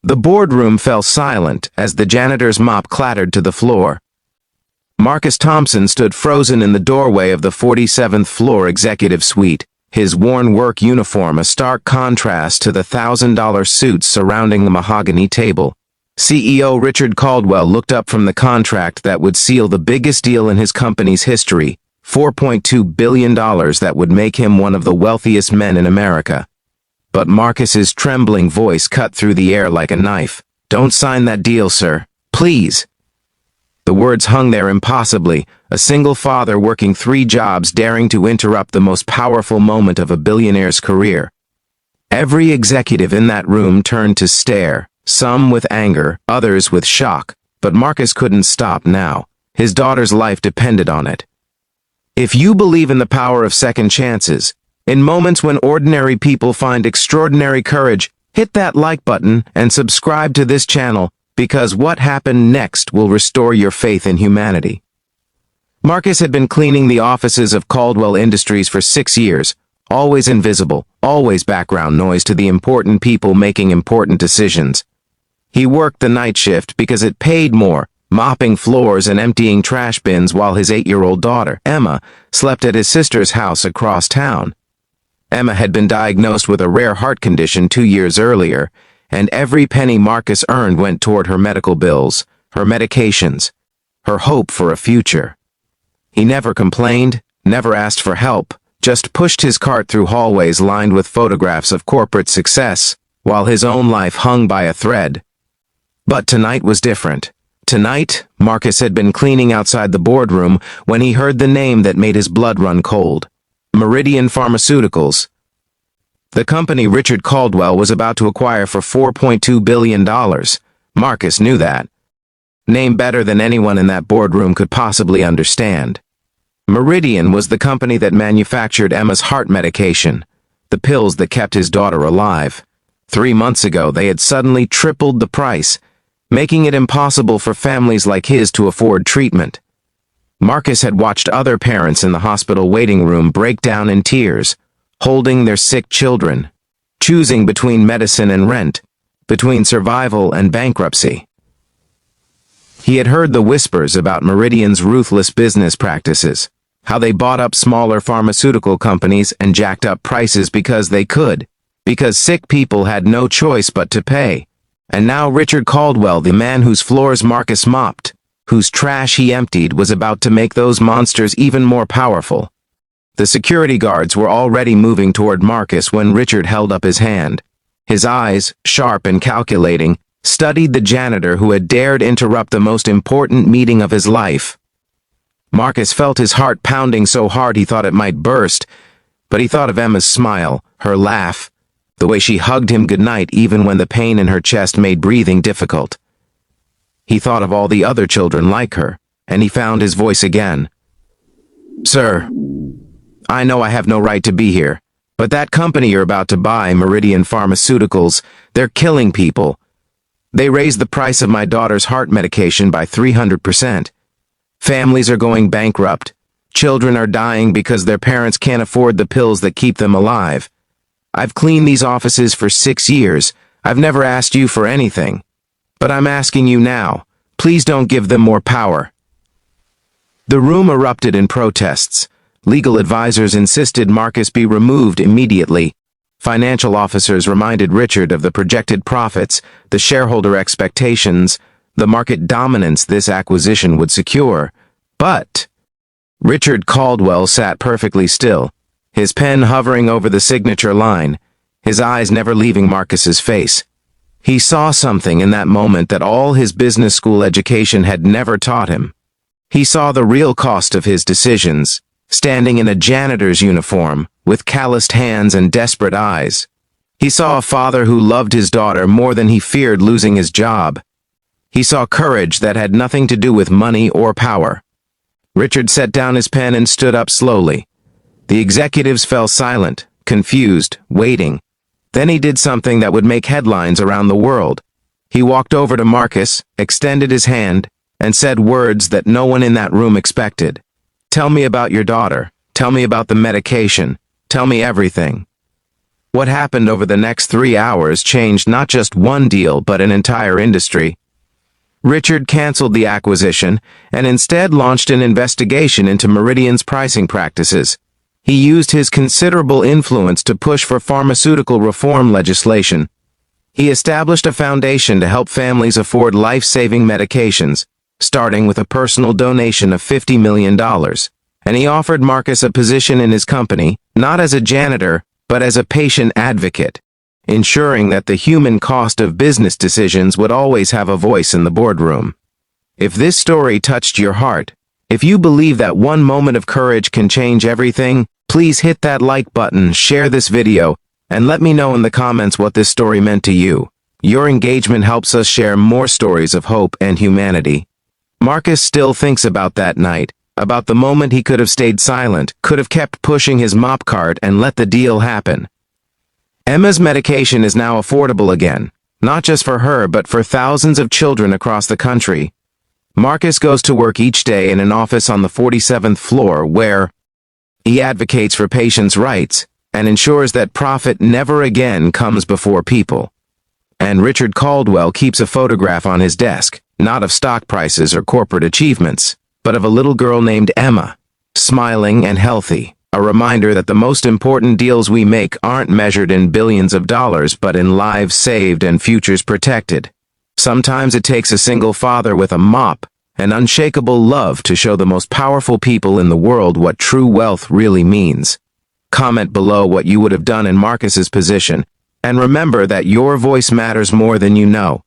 The boardroom fell silent as the janitor's mop clattered to the floor. Marcus Thompson stood frozen in the doorway of the 47th floor executive suite, his worn work uniform a stark contrast to the $1,000 suits surrounding the mahogany table. CEO Richard Caldwell looked up from the contract that would seal the biggest deal in his company's history, $4.2 billion that would make him one of the wealthiest men in America. But Marcus's trembling voice cut through the air like a knife. "Don't sign that deal, sir. Please." The words hung there impossibly, a single father working 3 jobs daring to interrupt the most powerful moment of a billionaire's career. Every executive in that room turned to stare, some with anger, others with shock, but Marcus couldn't stop now. His daughter's life depended on it. If you believe in the power of second chances, in moments when ordinary people find extraordinary courage, hit that like button and subscribe to this channel, because what happened next will restore your faith in humanity. Marcus had been cleaning the offices of Caldwell Industries for 6 years, always invisible, always background noise to the important people making important decisions. He worked the night shift because it paid more, mopping floors and emptying trash bins while his 8-year-old daughter, Emma, slept at his sister's house across town. Emma had been diagnosed with a rare heart condition 2 years earlier, and every penny Marcus earned went toward her medical bills, her medications, her hope for a future. He never complained, never asked for help, just pushed his cart through hallways lined with photographs of corporate success, while his own life hung by a thread. But tonight was different. Tonight, Marcus had been cleaning outside the boardroom when he heard the name that made his blood run cold. Meridian Pharmaceuticals. The company Richard Caldwell was about to acquire for $4.2 billion. Marcus knew that. Name better than anyone in that boardroom could possibly understand. Meridian was the company that manufactured Emma's heart medication, the pills that kept his daughter alive. 3 months ago, they had suddenly tripled the price, making it impossible for families like his to afford treatment. Marcus had watched other parents in the hospital waiting room break down in tears, holding their sick children, choosing between medicine and rent, between survival and bankruptcy. He had heard the whispers about Meridian's ruthless business practices, how they bought up smaller pharmaceutical companies and jacked up prices because they could, because sick people had no choice but to pay. And now Richard Caldwell, the man whose floors Marcus mopped, whose trash he emptied, was about to make those monsters even more powerful. The security guards were already moving toward Marcus when Richard held up his hand. His eyes, sharp and calculating, studied the janitor who had dared interrupt the most important meeting of his life. Marcus felt his heart pounding so hard he thought it might burst, but he thought of Emma's smile, her laugh, the way she hugged him goodnight even when the pain in her chest made breathing difficult. He thought of all the other children like her, and he found his voice again. "Sir, I know I have no right to be here, but that company you're about to buy, Meridian Pharmaceuticals, they're killing people. They raised the price of my daughter's heart medication by 300%. Families are going bankrupt. Children are dying because their parents can't afford the pills that keep them alive. I've cleaned these offices for 6 years. I've never asked you for anything. But I'm asking you now. Please don't give them more power." The room erupted in protests. Legal advisors insisted Marcus be removed immediately. Financial officers reminded Richard of the projected profits, the shareholder expectations, the market dominance this acquisition would secure. But Richard Caldwell sat perfectly still, his pen hovering over the signature line, his eyes never leaving Marcus's face. He saw something in that moment that all his business school education had never taught him. He saw the real cost of his decisions, standing in a janitor's uniform, with calloused hands and desperate eyes. He saw a father who loved his daughter more than he feared losing his job. He saw courage that had nothing to do with money or power. Richard set down his pen and stood up slowly. The executives fell silent, confused, waiting. Then he did something that would make headlines around the world. He walked over to Marcus, extended his hand, and said words that no one in that room expected. "Tell me about your daughter. Tell me about the medication. Tell me everything." What happened over the next 3 hours changed not just one deal but an entire industry. Richard canceled the acquisition and instead launched an investigation into Meridian's pricing practices. He used his considerable influence to push for pharmaceutical reform legislation. He established a foundation to help families afford life-saving medications, starting with a personal donation of $50 million. And he offered Marcus a position in his company, not as a janitor, but as a patient advocate, ensuring that the human cost of business decisions would always have a voice in the boardroom. If this story touched your heart, if you believe that one moment of courage can change everything, please hit that like button, share this video, and let me know in the comments what this story meant to you. Your engagement helps us share more stories of hope and humanity. Marcus still thinks about that night, about the moment he could have stayed silent, could have kept pushing his mop cart and let the deal happen. Emma's medication is now affordable again, not just for her but for thousands of children across the country. Marcus goes to work each day in an office on the 47th floor where he advocates for patients' rights and ensures that profit never again comes before people. And Richard Caldwell keeps a photograph on his desk, not of stock prices or corporate achievements, but of a little girl named Emma, smiling and healthy, a reminder that the most important deals we make aren't measured in billions of dollars but in lives saved and futures protected. Sometimes it takes a single father with a mop and unshakable love to show the most powerful people in the world what true wealth really means. Comment below what you would have done in Marcus's position, and remember that your voice matters more than you know.